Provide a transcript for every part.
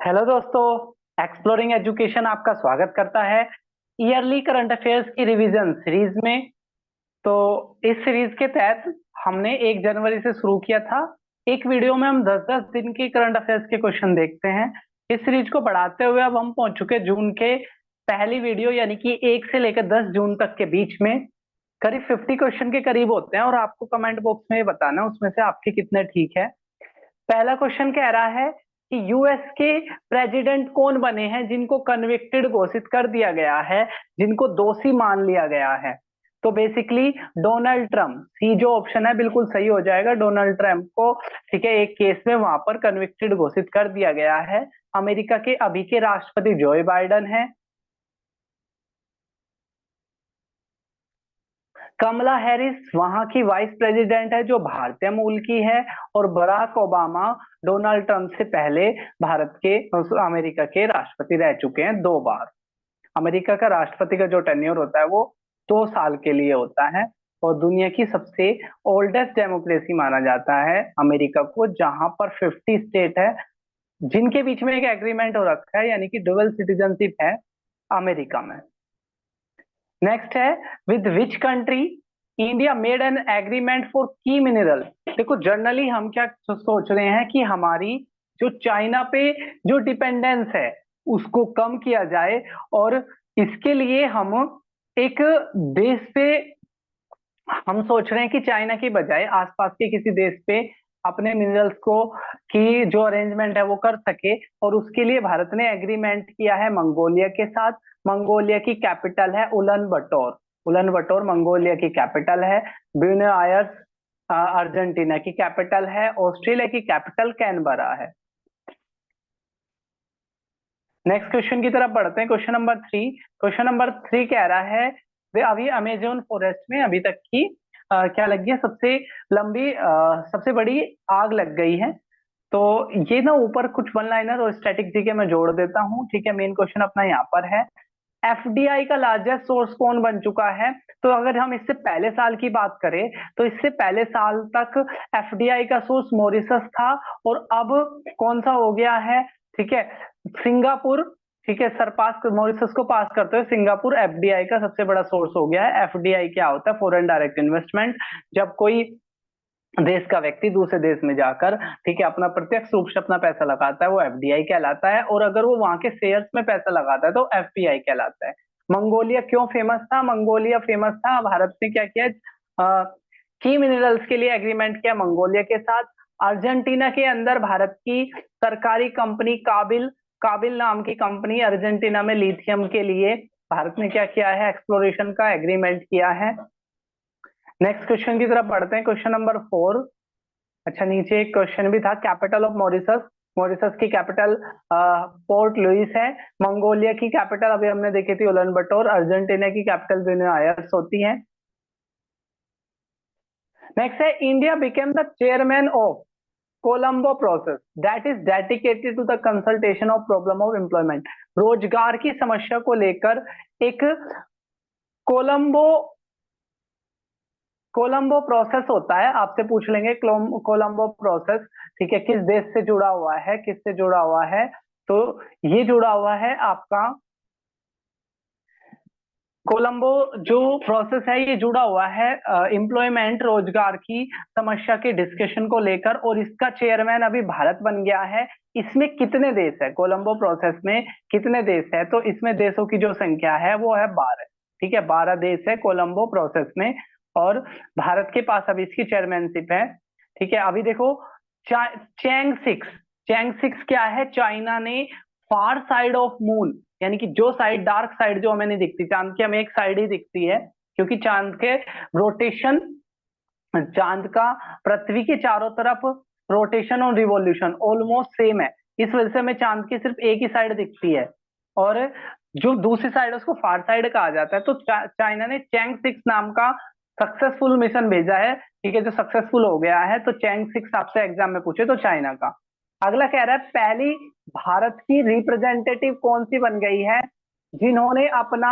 Hello दोस्तों। Exploring education आपका स्वागत करता है ईयरली करंट अफेयर्स की रिवीजन सीरीज में। तो इस सीरीज के तहत हमने 1 जनवरी से शुरू किया था। एक वीडियो में हम 10-10 दिन के करंट अफेयर्स के क्वेश्चन देखते हैं। इस सीरीज को बढ़ाते हुए अब हम पहुंच चुके जून के पहली वीडियो, यानी कि 1 से लेकर 10 जून तक के बीच में करीब 50 क्वेश्चन के करीब होते हैं, और आपको कमेंट बॉक्स में ये बताना है उसमें से आपके कितने ठीक है। पहला क्वेश्चन कह रहा है कि यूएस के प्रेसिडेंट कौन बने हैं जिनको कन्विक्टेड घोषित कर दिया गया है, जिनको दोषी मान लिया गया है। तो बेसिकली डोनाल्ड ट्रम्प, सी जो ऑप्शन है बिल्कुल सही हो जाएगा। डोनाल्ड ट्रम्प को, ठीक है, एक केस में वहां पर कन्विक्टेड घोषित कर दिया गया है। अमेरिका के अभी के राष्ट्रपति जो बाइडन है। कमला हैरिस वहां की वाइस प्रेसिडेंट है जो भारतीय मूल की है। और बराक ओबामा डोनाल्ड ट्रंप से पहले भारत के, अमेरिका के राष्ट्रपति रह चुके हैं 2 बार। अमेरिका का राष्ट्रपति का जो टेन्योर होता है वो 2 साल के लिए होता है। और दुनिया की सबसे ओल्डेस्ट डेमोक्रेसी माना जाता है अमेरिका को, जहां पर 50 स्टेट है जिनके बीच में एक एग्रीमेंट हो रखा है, यानी कि डुअल सिटीजनशिप है अमेरिका में। नेक्स्ट है, with which country India made an agreement for की मिनरल। देखो जनरली हम क्या सोच रहे हैं कि हमारी जो चाइना पे जो डिपेंडेंस है उसको कम किया जाए, और इसके लिए हम एक देश पे, हम सोच रहे हैं कि चाइना की बजाय आसपास के किसी देश पे अपने मिनरल्स को की जो अरेंजमेंट है वो कर सके। और उसके लिए भारत ने एग्रीमेंट किया है मंगोलिया के साथ। मंगोलिया की कैपिटल है उलन बटोर। उलन बटोर मंगोलिया की कैपिटल है। ब्यूनस आयर्स अर्जेंटीना की कैपिटल है। ऑस्ट्रेलिया की कैपिटल कैनबरा है। नेक्स्ट क्वेश्चन की तरफ बढ़ते हैं। क्वेश्चन नंबर 3 कह रहा है, वे अभी अमेजोन फॉरेस्ट में अभी तक की क्या लगी है, सबसे लंबी सबसे बड़ी आग लग गई है। तो ये ना ऊपर कुछ वन लाइनर और स्टैटिक जीके मैं जोड़ देता हूँ, ठीक है। मेन क्वेश्चन अपना यहाँ पर है, एफडीआई का लार्जेस्ट सोर्स कौन बन चुका है। तो अगर हम इससे पहले साल की बात करें तो इससे पहले साल तक एफडीआई का सोर्स मॉरिशस था, और अब कौन सा हो गया है, ठीक है, सिंगापुर। ठीक है, सरपास मॉरिशस को पास करते हुए सिंगापुर एफडीआई का सबसे बड़ा सोर्स हो गया है। एफडीआई क्या होता है? Foreign direct investment. जब कोई देश का व्यक्ति दूसरे देश में जाकर, ठीक है, अपना प्रत्यक्ष रूप से अपना पैसा लगाता है वो एफडीआई कहलाता है। और अगर वो वहां के शेयर्स में पैसा लगाता है तो एफपीआई कहलाता है। मंगोलिया क्यों फेमस था? मंगोलिया फेमस था, भारत ने क्या किया, की मिनरल्स के लिए एग्रीमेंट किया मंगोलिया के साथ। अर्जेंटीना के अंदर भारत की सरकारी कंपनी काबिल, काबिल नाम की कंपनी अर्जेंटीना में लिथियम के लिए भारत ने क्या किया है, एक्सप्लोरेशन का एग्रीमेंट किया है। नेक्स्ट क्वेश्चन की तरफ बढ़ते हैं। Question number 4। अच्छा, नीचे एक क्वेश्चन भी था, कैपिटल ऑफ मॉरिशस। मॉरिशस की कैपिटल पोर्ट लुइस है। मंगोलिया की कैपिटल अभी हमने देखी थी उलन बटोर। अर्जेंटीना की कैपिटल ब्यूनस आयर्स होती है। नेक्स्ट है, India became the chairman of Colombo process that is dedicated to the consultation of problem of employment. रोजगार की समस्या को लेकर एक कोलंबो कोलंबो प्रोसेस होता है, आपसे पूछ लेंगे कोलंबो प्रोसेस, ठीक है, किस देश से जुड़ा हुआ है, किससे जुड़ा हुआ है। तो ये जुड़ा हुआ है आपका कोलंबो जो प्रोसेस है, ये जुड़ा हुआ है एम्प्लॉयमेंट, रोजगार की समस्या के डिस्कशन को लेकर। और इसका चेयरमैन अभी भारत बन गया है। इसमें कितने देश है, कोलंबो प्रोसेस में कितने देश है? तो इसमें देशों की जो संख्या है वो है 12। ठीक है, 12 देश है कोलंबो प्रोसेस में, और भारत के पास अभी इसकी चेयरमैनशिप है। ठीक है, अभी देखो, चैंग सिक्स, चैंग सिक्स क्या है? चाइना ने फार साइड ऑफ मून, यानी कि जो साइड, डार्क साइड जो हमें नहीं दिखती, चांद की हमें एक साइड ही दिखती है, क्योंकि चांद के रोटेशन, चांद का पृथ्वी के चारों तरफ रोटेशन और रिवॉल्यूशन ऑलमोस्ट सेम है। इस वजह से हमें चांद की सिर्फ एक ही साइड दिखती है, और जो दूसरी साइड है उसको फार साइड कहा जाता है। तो चाइना ने चैंग सिक्स नाम का सक्सेसफुल मिशन भेजा है, ठीक है, जो सक्सेसफुल हो गया है। तो चैंग सिक्स आपसे एग्जाम में पूछे तो चाइना का। अगला कह रहा है, पहली भारत की रिप्रेजेंटेटिव कौन सी बन गई है जिन्होंने अपना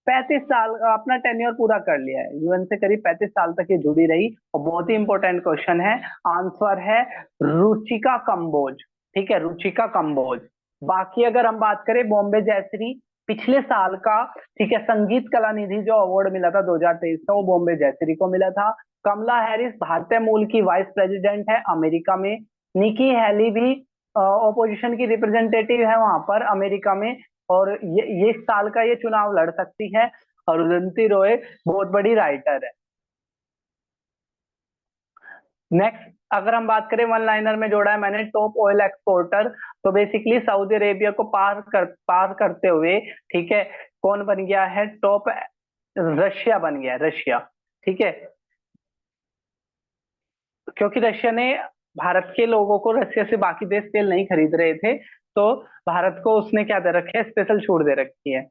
35 साल अपना टेन्योर पूरा कर लिया है? यूएन से करीब 35 साल तक ये जुड़ी रही, और बहुत ही इंपॉर्टेंट क्वेश्चन है। आंसर है रुचिका कंबोज। ठीक है, रुचिका कंबोज। बाकी अगर हम बात करें बॉम्बे जयश्री, पिछले साल का, ठीक है, संगीत कला निधि जो अवार्ड मिला था 2023 का, वो बॉम्बे जयश्री को मिला था। कमला हैरिस भारतीय मूल की वाइस प्रेसिडेंट है अमेरिका में। निकी हैली भी ऑपोजिशन की रिप्रेजेंटेटिव है वहां पर अमेरिका में, और ये इस साल का ये चुनाव लड़ सकती है। और रुदंती रॉय बहुत बड़ी राइटर है। नेक्स्ट अगर हम बात करें, वन लाइनर में जोड़ा है मैंने, टॉप ऑयल एक्सपोर्टर, तो बेसिकली सऊदी अरेबिया को पार करते हुए, ठीक है, कौन बन गया है टॉप? रशिया बन गया है, रशिया। ठीक है, क्योंकि रशिया ने, भारत के लोगों को रशिया से बाकी देश तेल नहीं खरीद रहे थे, तो भारत को उसने क्या दे रखे है, स्पेशल छूट दे रखी है।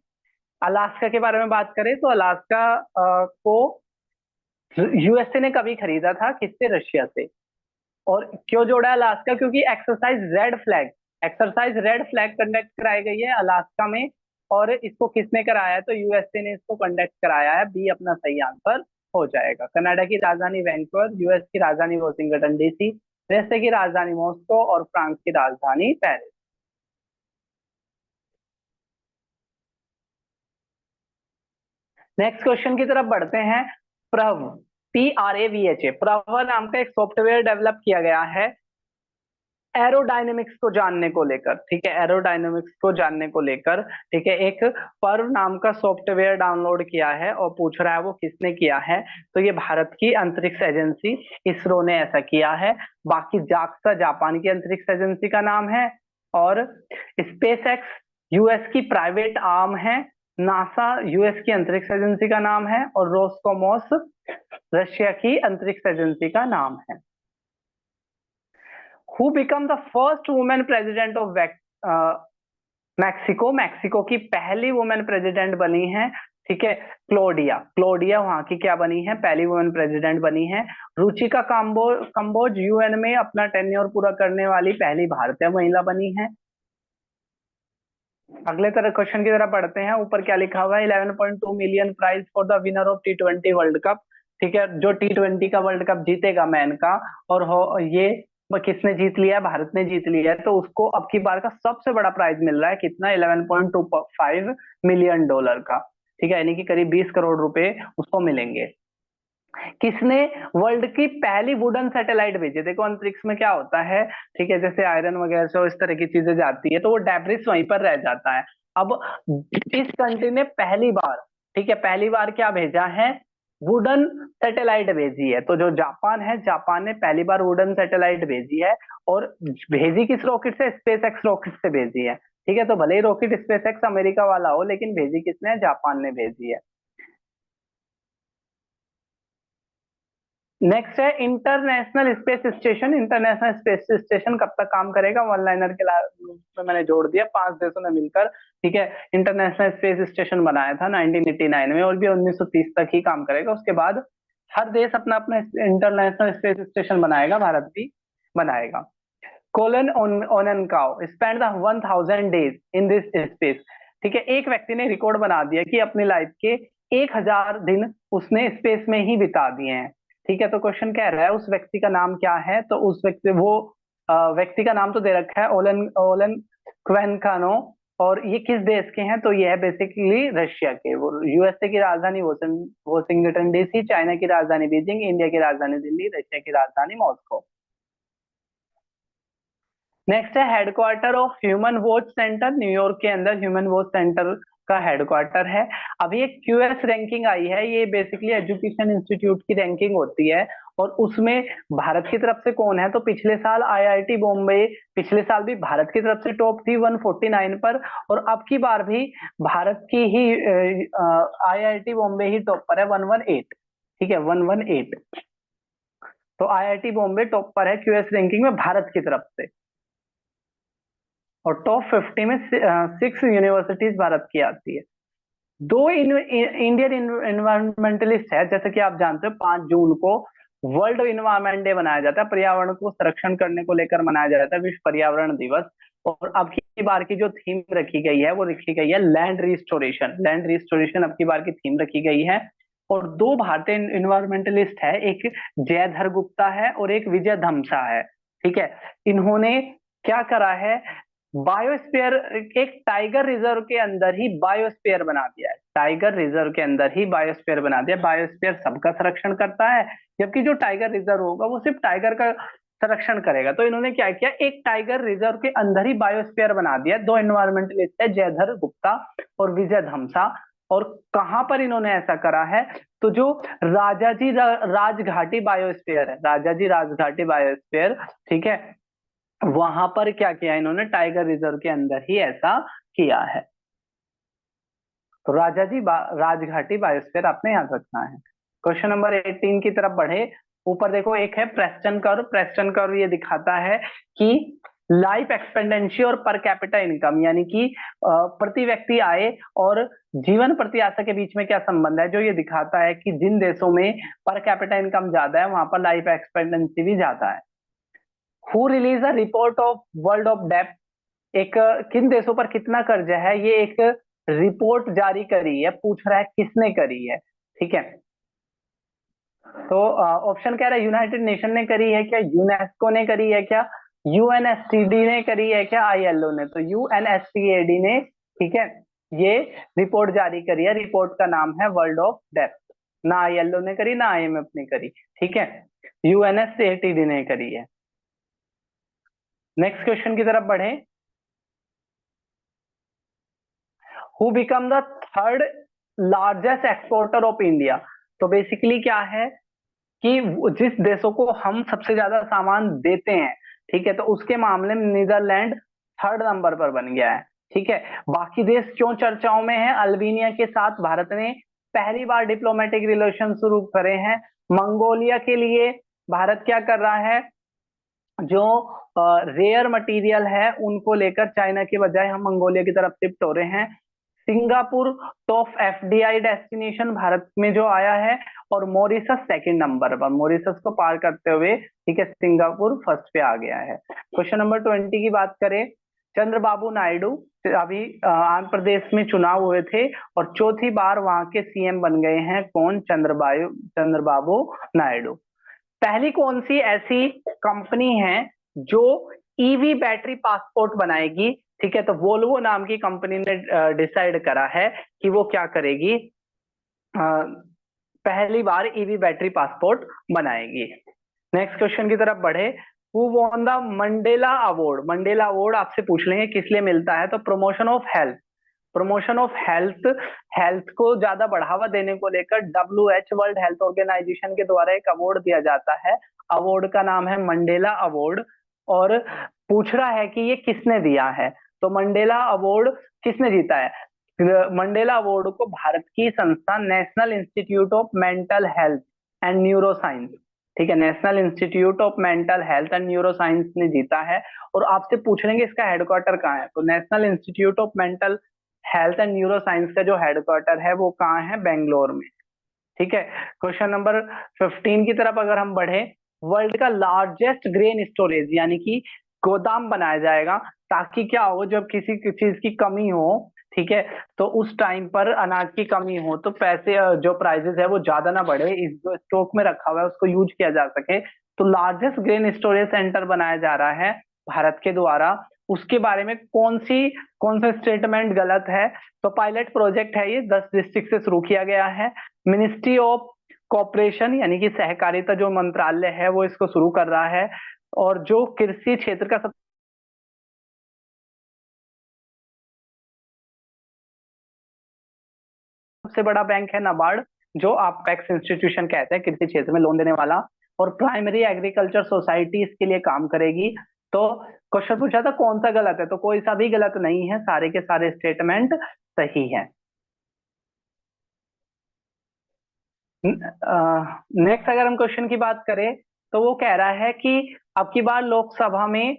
अलास्का के बारे में बात करें तो अलास्का को यूएसए ने कभी खरीदा था, किससे? रशिया से। और क्यों जोड़ा है अलास्का? क्योंकि एक्सरसाइज रेड फ्लैग कंडक्ट कराई गई है अलास्का में। और इसको किसने कराया है? तो यूएसए ने इसको कंडक्ट कराया है। बी अपना सही आंसर हो जाएगा। कनाडा की राजधानी वैंकूवर, यूएस की राजधानी वॉशिंगटन डीसी, रशिया की राजधानी मॉस्को और फ्रांस की राजधानी पेरिस। नेक्स्ट क्वेश्चन की तरफ बढ़ते हैं। प्रव, PRAVHA, प्रव नाम का एक सॉफ्टवेयर डेवलप किया गया है एरोडायनेमिक्स को जानने को लेकर। ठीक है, एरोडायनेमिक्स को जानने को लेकर, ठीक है, एक पर्व नाम का सॉफ्टवेयर डाउनलोड किया है और पूछ रहा है वो किसने किया है। तो ये भारत की अंतरिक्ष एजेंसी इसरो ने ऐसा किया है। बाकी जाक्सा जापान की अंतरिक्ष एजेंसी का नाम है, और स्पेस एक्स यूएस की प्राइवेट आर्म है। नासा यूएस की अंतरिक्ष एजेंसी का नाम है, और रोस्कोमोस रशिया की अंतरिक्ष एजेंसी का नाम है। Who become the first women president of Mexico, Mexico की पहली वुमेन प्रेसिडेंट बनी है, ठीक है, क्लोडिया। क्लोडिया वहां की क्या बनी है? पहली वुमेन प्रेसिडेंट बनी है। रुचिका कंबोज यूएन में अपना टेन्योर पूरा करने वाली पहली भारतीय महिला बनी है। अगले तरह क्वेश्चन की तरफ बढ़ते हैं। ऊपर क्या लिखा हुआ है? 11.2 million prize for the winner of T20 world cup. ठीक है, जो T20 का वर्ल्ड कप जीतेगा मैन का, और ये किसने जीत लिया है? भारत ने जीत लिया है। तो उसको अब की बार का सबसे बड़ा प्राइज मिल रहा है, कितना? 11.25 मिलियन डॉलर का। ठीक है, यानी कि करीब 20 करोड़ रुपए उसको मिलेंगे। किसने वर्ल्ड की पहली वुडन सैटेलाइट भेजी? देखो अंतरिक्ष में क्या होता है, ठीक है, जैसे आयरन वगैरह से इस तरह की चीजें जाती है तो वो डेब्रिस वहीं पर रह जाता है। अब इस कंट्री ने पहली बार, ठीक है, पहली बार क्या भेजा है? वुडन सैटेलाइट भेजी है। तो जो जापान है, जापान ने पहली बार वुडन सैटेलाइट भेजी है। और भेजी किस रॉकेट से? स्पेस एक्स रॉकेट से भेजी है। ठीक है, तो भले ही रॉकेट स्पेस एक्स अमेरिका वाला हो, लेकिन भेजी किसने? जापान ने भेजी है। नेक्स्ट है international space station. International space station कब तक काम करेगा? वन लाइनर के में मैंने जोड़ दिया, 5 देशों ने मिलकर, ठीक है, इंटरनेशनल स्पेस स्टेशन बनाया था 1989 में, और भी 1930 तक ही काम करेगा। उसके बाद हर देश अपना अपना इंटरनेशनल स्पेस स्टेशन बनाएगा, भारत भी बनाएगा। कोलन ओननकाओ spend the 1000 days in this space. ठीक है, एक व्यक्ति ने रिकॉर्ड बना दिया कि अपनी लाइफ के 1000 दिन उसने स्पेस में ही बिता दिए हैं। ठीक है, तो क्वेश्चन कह रहा है उस व्यक्ति का नाम क्या है? तो उस व्यक्ति का नाम तो दे रखा है, ओलन ओलन क्वेनकानो। और ये किस देश के हैं? तो ये है बेसिकली रशिया के। वो यूएसए की राजधानी वॉशिंगटन डीसी, चाइना की राजधानी बीजिंग, इंडिया की राजधानी दिल्ली, रशिया की राजधानी मॉस्को। नेक्स्ट है headquarter of human watch centre. New York के अंदर ह्यूमन वॉच सेंटर का हेडक्वार्टर है। अभी एक क्यूएस रैंकिंग आई है, ये बेसिकली एजुकेशन इंस्टीट्यूट की रैंकिंग होती है, और उसमें भारत की तरफ से कौन है? तो पिछले साल आईआईटी बॉम्बे, पिछले साल भी भारत की तरफ से टॉप थी 149 पर, और अब की बार भी भारत की ही आईआईटी बॉम्बे ही टॉप पर है, 118। ठीक है, 118। तो आईआईटी बॉम्बे टॉप पर है क्यूएस रैंकिंग में भारत की तरफ से। और टॉप 50 में 6 यूनिवर्सिटीज भारत की आती है। दो इंडियन इन्वायरमेंटलिस्ट है, जैसे कि आप जानते हो 5 जून को वर्ल्ड इन्वायरमेंट डे मनाया जाता है, पर्यावरण को संरक्षण करने को लेकर मनाया जाता है, विश्व पर्यावरण दिवस। और अब की बार की जो थीम रखी गई है वो रखी गई है लैंड रिस्टोरेशन। लैंड रिस्टोरेशन अब की बार की थीम रखी गई है। और दो भारतीय इन्वायरमेंटलिस्ट है, एक जयधर गुप्ता है और एक विजय धमसा है। ठीक है, इन्होंने क्या करा है? बायोस्फीयर, एक टाइगर रिजर्व के अंदर ही बायोस्फीयर बना दिया है, टाइगर रिजर्व के अंदर ही बायोस्फीयर बना दिया। बायोस्फीयर सबका संरक्षण करता है, जबकि जो टाइगर रिजर्व होगा वो सिर्फ टाइगर का संरक्षण करेगा। तो इन्होंने क्या किया, एक टाइगर रिजर्व के अंदर ही बायोस्फीयर बना दिया। दो एनवायरमेंटलिस्ट है, जयधर गुप्ता और विजय धमसा। और कहां पर इन्होंने ऐसा करा है, तो जो राजाजी राजघाटी बायोस्फीयर है, राजाजी राजघाटी बायोस्फीयर, ठीक है, वहां पर क्या किया इन्होंने, टाइगर रिजर्व के अंदर ही ऐसा किया है। तो राजघाटी बायोस्फीयर आपने याद रखना है। क्वेश्चन नंबर 18 की तरफ बढ़े। ऊपर देखो एक है प्रेस्टन कर्व। प्रेस्टन कर्व ये दिखाता है कि लाइफ एक्सपेक्टेंसी और पर कैपिटा इनकम, यानी कि प्रति व्यक्ति आय और जीवन प्रत्याशा के बीच में क्या संबंध है, जो ये दिखाता है कि जिन देशों में पर कैपिटा इनकम ज्यादा है वहां पर लाइफ एक्सपेक्टेंसी भी ज्यादा है। Who release a report of world of डेब्ट, एक किन देशों पर कितना कर्ज है, ये एक रिपोर्ट जारी करी है, पूछ रहा है किसने करी है। ठीक है, तो ऑप्शन कह रहा है यूनाइटेड नेशन ने करी है क्या, यूनेस्को ने करी है क्या, यूएनएससीडी ने करी है क्या, आईएलओ ने। तो यूएनएससीडी ने, ठीक है, ये रिपोर्ट जारी करी है। रिपोर्ट का नाम है वर्ल्ड ऑफ डेब्ट। ना आईएलओ ने करी, ना आईएमएफ ने करी, ठीक है, यूएनएससीडी ने करी है। नेक्स्ट क्वेश्चन की तरफ बढ़े। Who become the third largest exporter of India. तो बेसिकली क्या है कि जिस देशों को हम सबसे ज्यादा सामान देते हैं, ठीक है, तो उसके मामले में नीदरलैंड थर्ड नंबर पर बन गया है। ठीक है, बाकी देश क्यों चर्चाओं में है, अल्बानिया के साथ भारत ने पहली बार डिप्लोमेटिक रिलेशन शुरू करे हैं। मंगोलिया के लिए भारत क्या कर रहा है, जो रेयर मटेरियल है उनको लेकर चाइना के बजाय हम मंगोलिया की तरफ शिफ्ट हो रहे हैं। Singapore top FDI destination Bharat में जो आया है, और मॉरिशस सेकंड नंबर पर, मॉरिशस को पार करते हुए, ठीक है, सिंगापुर फर्स्ट पे आ गया है। क्वेश्चन नंबर 20 की बात करें। चंद्रबाबू नायडू, अभी आंध्र प्रदेश में चुनाव हुए थे और चौथी बार वहां के सीएम बन गए हैं। कौन, चंद्रबाबू नायडू। पहली कौन सी ऐसी कंपनी है जो ईवी बैटरी पासपोर्ट बनाएगी, ठीक है, तो वोल्वो नाम की कंपनी ने डिसाइड करा है कि वो क्या करेगी, पहली बार ईवी बैटरी पासपोर्ट बनाएगी। नेक्स्ट क्वेश्चन की तरफ बढ़े। Who won the Mandela award. Mandela award आपसे पूछ लेंगे किस लिए मिलता है, तो promotion of health, promotion of health, health को ज्यादा बढ़ावा देने को लेकर WHO वर्ल्ड हेल्थ ऑर्गेनाइजेशन के द्वारा एक अवार्ड दिया जाता है। अवार्ड का नाम है मंडेला अवार्ड। और पूछ रहा है कि ये किसने दिया है, तो मंडेला अवार्ड किसने जीता है। मंडेला अवार्ड को भारत की संस्था national institute of mental health and neuro science, ठीक है, national institute of mental health and neuro science ने जीता है। और आपसे पूछ लेंगे इसका हेडक्वार्टर कहाँ है, तो national institute of mental health and neuro science का जो हेडक्वार्टर है वो कहाँ है, बेंगलोर में। ठीक है, क्वेश्चन नंबर 15 की तरफ अगर हम बढ़े। वर्ल्ड का लार्जेस्ट ग्रेन स्टोरेज, यानी कि गोदाम बनाया जाएगा, ताकि क्या हो, जब किसी चीज की कमी हो, ठीक है, तो उस टाइम पर अनाज की कमी हो तो पैसे, जो प्राइजेस है वो ज्यादा ना बढ़े, इस जो स्टॉक में रखा हुआ है उसको यूज किया जा सके। तो लार्जेस्ट ग्रेन स्टोरेज सेंटर बनाया जा रहा है भारत के द्वारा। उसके बारे में कौन सा स्टेटमेंट गलत है, तो पायलट प्रोजेक्ट है ये, 10 डिस्ट्रिक्ट से शुरू किया गया है। मिनिस्ट्री ऑफ कॉपरेशन, यानी कि सहकारिता जो मंत्रालय है वो इसको शुरू कर रहा है। और जो कृषि क्षेत्र का सबसे बड़ा बैंक है नाबार्ड, जो आप पैक्स इंस्टीट्यूशन कहते हैं, कृषि क्षेत्र में लोन देने वाला। और प्राइमरी एग्रीकल्चर सोसाइटी इसके लिए काम करेगी। तो क्वेश्चन पूछा था कौन सा गलत है, तो कोई सा भी गलत नहीं है, सारे के सारे स्टेटमेंट सही है। नेक्स्ट अगर हम क्वेश्चन की बात करें, तो वो कह रहा है कि अब की बार लोकसभा में,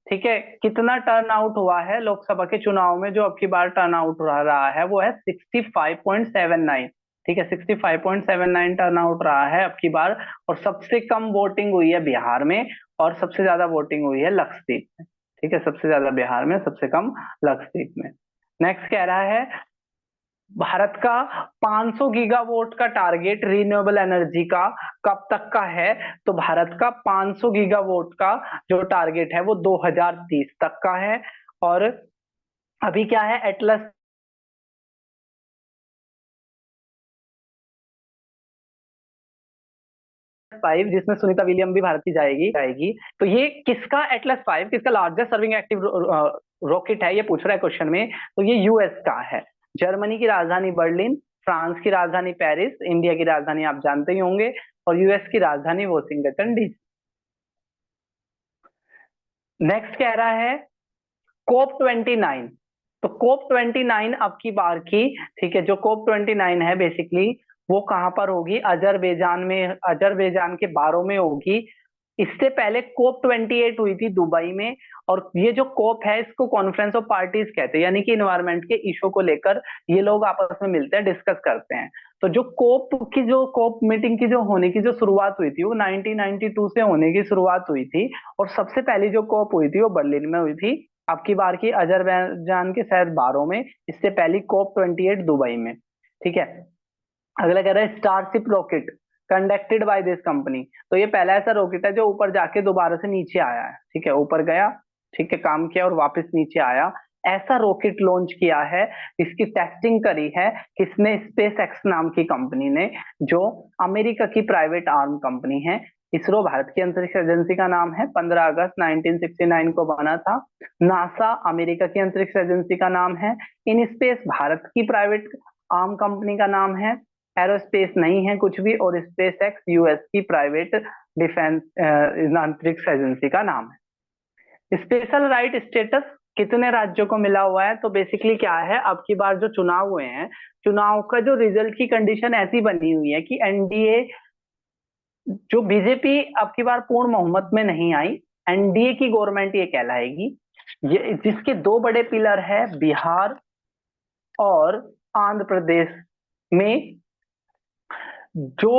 ठीक है, कितना टर्न आउट हुआ है लोकसभा के चुनाव में, जो अब की बार टर्न आउट रहा है वो है 65.79। ठीक है, 65.79 टर्न आउट रहा है अब की बार। और सबसे कम वोटिंग हुई है बिहार में, और सबसे ज्यादा वोटिंग हुई है लक्षद्वीप में। ठीक है, सबसे ज्यादा बिहार में, सबसे कम लक्षद्वीप में। नेक्स्ट कह रहा है भारत का 500 गीगावाट का टारगेट रिन्यूएबल एनर्जी का कब तक का है, तो भारत का 500 गीगावाट का जो टारगेट है वो 2030 तक का है। और अभी क्या है, एटलस 5, जिसमें सुनीता विलियम भी भारत की जाएगी। तो ये किसका एटलस 5, किसका लार्जेस्ट सर्विंग एक्टिव रॉकेट है, ये पूछ रहा है क्वेश्चन में। तो ये यूएस का है। जर्मनी की राजधानी बर्लिन, फ्रांस की राजधानी पेरिस, इंडिया की राजधानी आप जानते ही होंगे, और यूएस की राजधानी वॉशिंगटन डीसी। नेक्स्ट कह रहा है कोप 29। तो कोप 29 अब की बार की, ठीक है, जो कोप 29 है बेसिकली वो कहां पर होगी, अजरबैजान में, अजरबैजान के बारो में होगी। इससे पहले कोप 28 हुई थी दुबई में। और ये जो कोप है इसको कॉन्फ्रेंस ऑफ पार्टीज कहते हैं, यानी कि इन्वायरमेंट के इशू को लेकर ये लोग आपस में मिलते हैं, डिस्कस करते हैं। तो जो कोप मीटिंग की जो होने की जो शुरुआत हुई थी वो 1992 से होने की शुरुआत हुई थी। और सबसे पहली जो कोप हुई थी वो बर्लिन में हुई थी, अब की बार की अजरबैजान के शायद बारो में। इससे पहली कोप 28 दुबई में। ठीक है। अगला कह रहा है starship rocket conducted by this company. तो ये पहला ऐसा रॉकेट है जो ऊपर जाके दोबारा से नीचे आया है। ठीक है, ऊपर गया, ठीक है, काम किया और वापस नीचे आया। ऐसा रॉकेट लॉन्च किया है, इसकी टेस्टिंग करी है किसने, स्पेस एक्स नाम की कंपनी ने, जो अमेरिका की प्राइवेट आर्म कंपनी है। इसरो भारत की अंतरिक्ष एजेंसी का नाम है, 15 अगस्त 1969 को बना था। नासा अमेरिका की अंतरिक्ष एजेंसी का नाम है। इन स्पेस भारत की प्राइवेट आर्म कंपनी का नाम है। एरोस्पेस नहीं है कुछ भी, और स्पेस एक्स यूएस की प्राइवेट डिफेंस अंतरिक्ष एजेंसी का नाम है। स्पेशल राइट स्टेटस कितने राज्यों को मिला हुआ है, तो बेसिकली क्या है, अब की बार जो चुनाव हुए हैं, चुनाव का जो रिजल्ट की कंडीशन ऐसी बनी हुई है कि एनडीए, जो बीजेपी अब की बार पूर्ण बहुमत में नहीं आई, एनडीए की गवर्नमेंट ये कहलाएगी। ये जिसके दो बड़े पिलर है, बिहार और आंध्र प्रदेश में। जो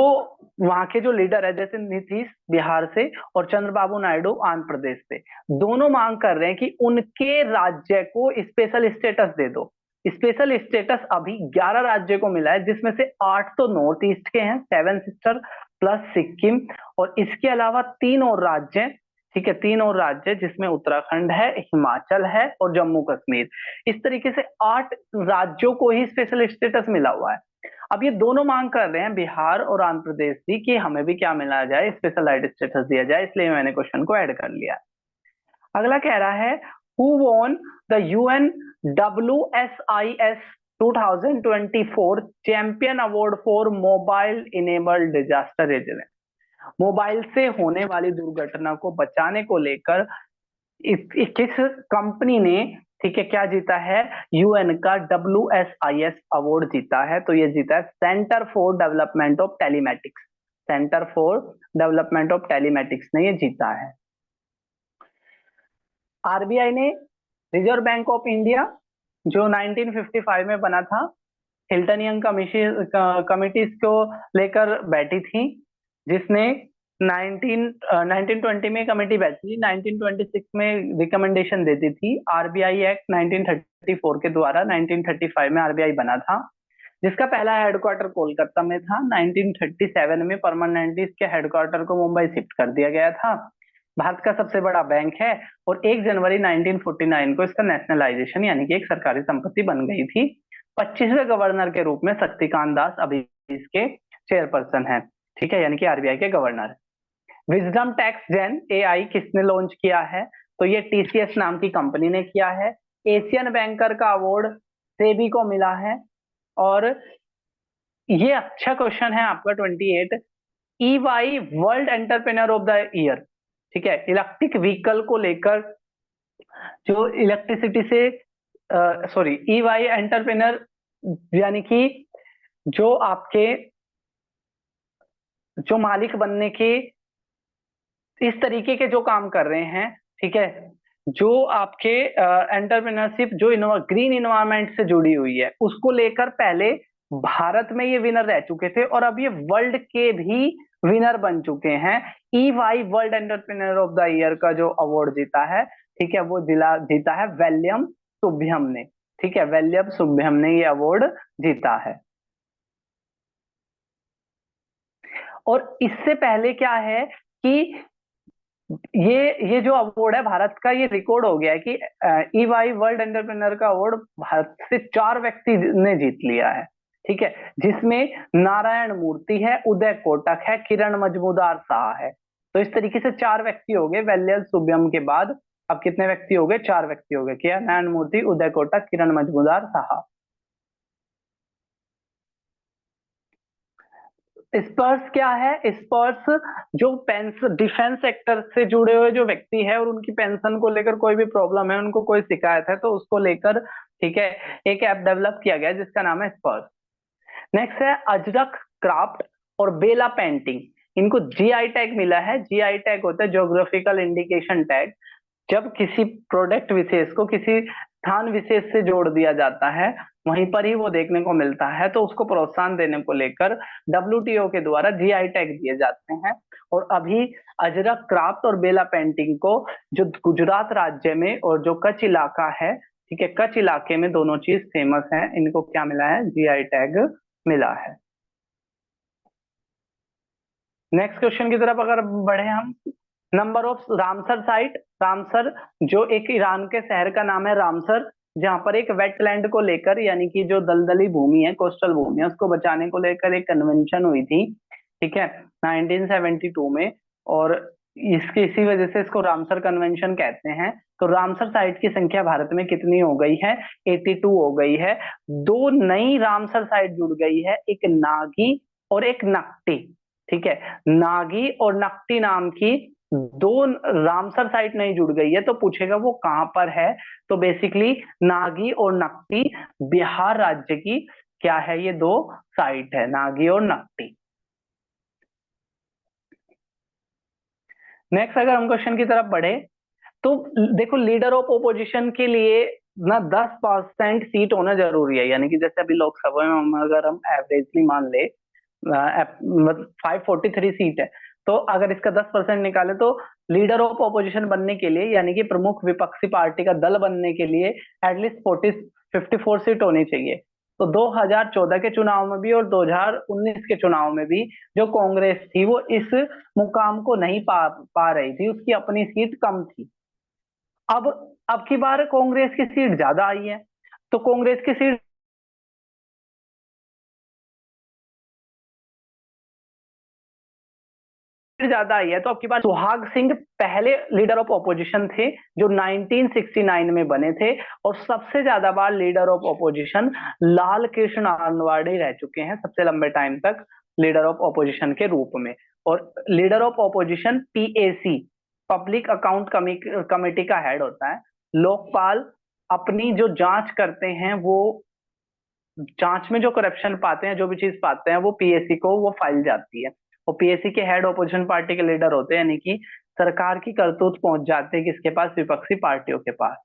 वहां के जो लीडर है, जैसे नीतीश बिहार से और चंद्रबाबू नायडू आंध्र प्रदेश से, दोनों मांग कर रहे हैं कि उनके राज्य को स्पेशल स्टेटस दे दो। स्पेशल स्टेटस अभी 11 राज्य को मिला है, जिसमें से 8 तो नॉर्थ ईस्ट के हैं, 7 सिस्टर प्लस सिक्किम, और इसके अलावा 3 और राज्य। ठीक है, 3 और राज्य जिसमें उत्तराखंड है, हिमाचल है और जम्मू कश्मीर। इस तरीके से 8 राज्यों को ही स्पेशल स्टेटस मिला हुआ है। अब ये दोनों मांग कर रहे हैं, बिहार और आंध्र प्रदेश भी, कि हमें भी क्या मिला जाए, स्पेशल राइट स्टेटस दिया जाए, इसलिए मैंने क्वेश्चन को ऐड कर लिया। अगला कह रहा है who won the UN WSIS 2024 champion award for mobile enabled disaster resilience. Mobile से होने वाली दुर्घटना को बचाने को लेकर किस कंपनी ने, ठीक है, क्या जीता है, यूएन का WSIS अवार्ड जीता है। तो ये जीता है centre for development of telematics. Centre for development of telematics ने ये जीता है। आरबीआई ने, रिजर्व बैंक ऑफ इंडिया, जो 1955 में बना था, हिल्टन यंग कमिटी को लेकर बैठी थी, जिसने 1920 में कमेटी बैठी थी, 1926 में रिकमेंडेशन देती थी। आरबीआई एक्ट 1934 के द्वारा 1935 में आरबीआई बना था, जिसका पहला हेडक्वार्टर कोलकाता में था। 1937 में परमानेंटली इसके हेडक्वार्टर को मुंबई शिफ्ट कर दिया गया था। भारत का सबसे बड़ा बैंक है, और 1 जनवरी 1949 को इसका नेशनलाइजेशन यानी कि एक सरकारी संपत्ति बन गई थी। 25वें गवर्नर के रूप में शक्तिकांत दास अभी इसके चेयरपर्सन है। ठीक है, यानी कि आरबीआई के गवर्नर। विजडम टैक्स जेन एआई किसने लॉन्च किया है, तो ये टीसीएस नाम की कंपनी ने किया है। एशियन बैंकर का अवार्ड सेबी को मिला है। और ये अच्छा क्वेश्चन है आपका 28, EY world entrepreneur of the year. ठीक है, इलेक्ट्रिक व्हीकल को लेकर, जो इलेक्ट्रिसिटी से, सॉरी, ईवाई एंटरप्रेन्योर यानी कि जो आपके, जो मालिक बनने के इस तरीके के जो काम कर रहे हैं, ठीक है, जो आपके एंटरप्रेन्योरशिप जो ग्रीन इन्वायरमेंट से जुड़ी हुई है, उसको लेकर पहले भारत में ये विनर रह चुके थे, और अब ये वर्ल्ड के भी विनर बन चुके हैं। EY world entrepreneur of the year का जो अवार्ड जीता है, ठीक है, वो जीता है वेलियम सुब्बियम ने। ठीक है, वेलियम सुब्बियम ने ये अवार्ड जीता है। और इससे पहले क्या है कि ये जो अवार्ड है भारत का, ये रिकॉर्ड हो गया है कि EY वर्ल्ड एंटरप्रेन्योर का अवार्ड भारत से 4 व्यक्ति ने जीत लिया है। ठीक है, जिसमें नारायण मूर्ति है, उदय कोटक है, किरण मजमूदार शाह है। तो इस तरीके से 4 व्यक्ति हो गए वेल्लैल सुब्बम के बाद। अब कितने व्यक्ति हो गए? 4 व्यक्ति हो गए। क्या? नारायण मूर्ति, उदय कोटक, किरण मजमूदार शाह। स्पर्श क्या है? स्पर्श जो पेंशन डिफेंस सेक्टर से जुड़े हुए जो व्यक्ति है और उनकी पेंशन को लेकर कोई भी प्रॉब्लम है, उनको कोई शिकायत है, तो उसको लेकर, ठीक है, एक ऐप डेवलप किया गया है जिसका नाम है स्पर्श। नेक्स्ट है अजरक क्राफ्ट और बेला पेंटिंग। इनको जीआई टैग मिला है। जीआई टैग होता है ज्योग्राफिकल इंडिकेशन टैग। जब किसी प्रोडक्ट विशेष को किसी स्थान विशेष से जोड़ दिया जाता है, वहीं पर ही वो देखने को मिलता है, तो उसको प्रोत्साहन देने को लेकर WTO के द्वारा जीआई टैग दिए जाते हैं। और अभी अजरक क्राफ्ट और बेला पेंटिंग को जो गुजरात राज्य में और जो कच्छ इलाका है, ठीक है, कच्छ इलाके में दोनों चीज फेमस है, इनको क्या मिला है? जीआई टैग मिला है। नेक्स्ट क्वेश्चन की तरफ अगर बढ़े हम, number of Ramsar site. Ramsar जो एक ईरान के शहर का नाम है रामसर, जहां पर एक वेटलैंड को लेकर, यानी कि जो दलदली भूमि है, कोस्टल भूमि है, उसको बचाने को लेकर एक कन्वेंशन हुई थी, ठीक है, 1972 में। और इसकी इसी वजह से इसको रामसर कन्वेंशन कहते हैं। तो रामसर साइट की संख्या भारत में कितनी हो गई है? 82 हो गई है। 2 नई रामसर साइट जुड़ गई है, एक नागी और एक नक्टी। ठीक है, नागी और नक्टी नाम की 2 रामसर साइट नहीं जुड़ गई है। तो पूछेगा वो कहां पर है? तो बेसिकली नागी और नक्टी बिहार राज्य की क्या है? ये 2 साइट है, नागी और नक्टी। नेक्स्ट अगर हम क्वेश्चन की तरफ बढ़े, तो देखो, लीडर ऑफ ओपोजिशन के लिए ना 10% सीट होना जरूरी है। यानी कि जैसे अभी लोकसभा में अगर हम एवरेजली मान ले, मतलब 543 सीट है, तो अगर इसका 10% निकाले तो लीडर ऑफ ओपोजिशन बनने के लिए, यानी कि प्रमुख विपक्षी पार्टी का दल बनने के लिए एटलीस्ट 54 सीट होनी चाहिए। तो 2014 के चुनाव में भी और 2019 के चुनाव में भी जो कांग्रेस थी वो इस मुकाम को नहीं पा रही थी, उसकी अपनी सीट कम थी। अब अब की बार कांग्रेस की सीट ज्यादा आई है। तो कांग्रेस की सीट ज्यादा आई है, तो अब की बार सुहाग सिंह पहले लीडर ऑफ ऑपोजिशन थे जो 1969 में बने थे। और सबसे ज्यादा बार leader of opposition Lal Krishna Advani रह चुके हैं, सबसे लंबे टाइम तक लीडर ऑफ ऑपोजिशन के रूप में। और leader of opposition PAC, public account committee का हेड होता है। लोकपाल अपनी जो जांच करते हैं, वो जांच में जो करप्शन पाते हैं, जो भी चीज पाते हैं, वो PAC को वो फाइल जाती है। और PAC के हेड ऑपोजिशन पार्टी के लीडर होते हैं, यानी कि सरकार की करतूत पहुंच जाते हैं किसके पास? विपक्षी पार्टियों के पास।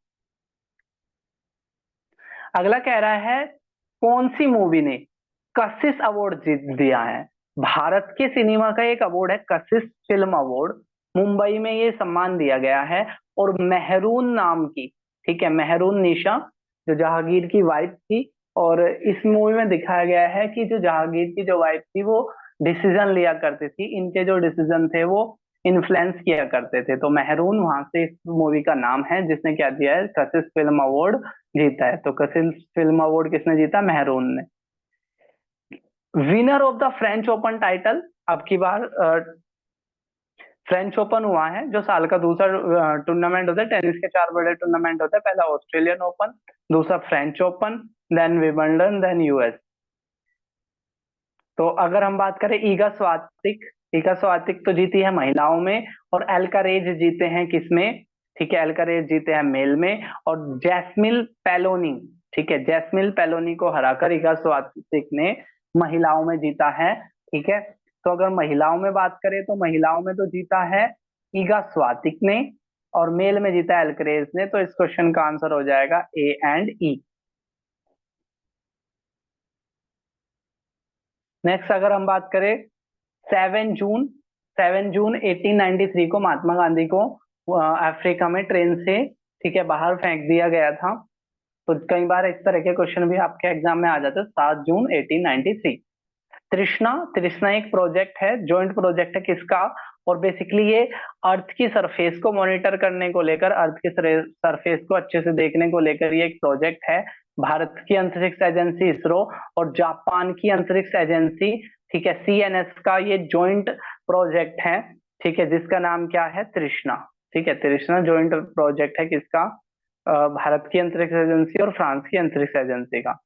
अगला कह रहा है कौन सी मूवी ने कशिश अवार्ड जीत दिया है? भारत के सिनेमा का एक अवार्ड है कशिश फिल्म अवार्ड। मुंबई में ये सम्मान दिया गया है। और मेहरून नाम की, ठीक है, मेहरून निशा जो जहांगीर की वाइफ थी। और इस मूवी में दिखाया गया है कि जो जहांगीर की जो वाइफ थी वो डिसीजन लिया करती थी, इनके जो डिसीजन थे वो इन्फ्लुएंस किया करते थे। तो मेहरून वहां से इस मूवी का नाम है जिसने क्या दिया है? कशिश फिल्म अवार्ड जीता है। तो कशिश फिल्म अवार्ड किसने जीता? मेहरून ने। Winner of the French open title, अब की बार फ्रेंच ओपन हुआ है, जो साल का दूसरा टूर्नामेंट होता है। टेनिस के 4 बड़े टूर्नामेंट होते हैं, पहला ऑस्ट्रेलियन ओपन, दूसरा French Open, then Wimbledon, then US। तो अगर हम बात करें ईगा स्वातिक, ईगा स्वातिक तो जीती है महिलाओं में। और एल्कारेज जीते हैं किसमें? ठीक है, एल्कारेज जीते हैं मेल में। और जैस्मिन पेलोनी, ठीक है, जैस्मिन पेलोनी को हराकर ईगा स्वातिक ने महिलाओं में जीता है। ठीक है, तो अगर महिलाओं में बात करें तो महिलाओं में तो जीता है ईगा स्वातिक ने, और मेल में जीता है एल्कारेज ने। तो इस क्वेश्चन का आंसर हो जाएगा A and E। नेक्स्ट अगर हम बात करें 7 जून, 7 जून 1893 को महात्मा गांधी को अफ्रीका में ट्रेन से, ठीक है, बाहर फेंक दिया गया था। तो कई बार इस तरह के क्वेश्चन भी आपके एग्जाम में आ जाते हैं। 7 जून 1893। तृष्णा, तृष्णा एक प्रोजेक्ट है, जॉइंट प्रोजेक्ट है किसका? और बेसिकली ये अर्थ की सरफेस को मॉनिटर करने को लेकर, अर्थ की सरफेस को अच्छे से देखने को लेकर ये एक प्रोजेक्ट है। भारत की अंतरिक्ष एजेंसी इसरो और जापान की अंतरिक्ष एजेंसी, ठीक है, CNS का ये जॉइंट प्रोजेक्ट है, ठीक है, जिसका नाम क्या है, तृष्णा। ठीक है, तृष्णा जॉइंट प्रोजेक्ट है किसका, भारत की अंतरिक्ष एजेंसी और फ्रांस की अंतरिक्ष एजेंसी का।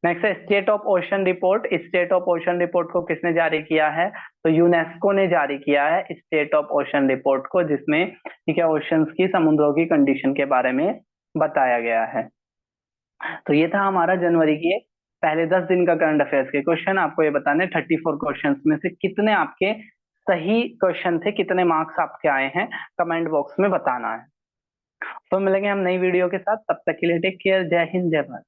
नेक्स्ट है state of ocean report. State of ocean report को किसने जारी किया है, तो यूनेस्को ने जारी किया है स्टेट ऑफ ओशन रिपोर्ट को, जिसमें ठीक है ओशंस की, समुद्रों की कंडीशन के बारे में बताया गया है। तो ये था हमारा जनवरी के पहले 10 दिन का करंट अफेयर्स के क्वेश्चन। आपको ये बताने 34 क्वेश्चन में से कितने आपके सही क्वेश्चन थे, कितने मार्क्स आपके आए हैं, कमेंट बॉक्स में बताना है। तो मिलेंगे हम नई वीडियो के साथ, तब तक के लिए टेक केयर, जय हिंद जय भारत।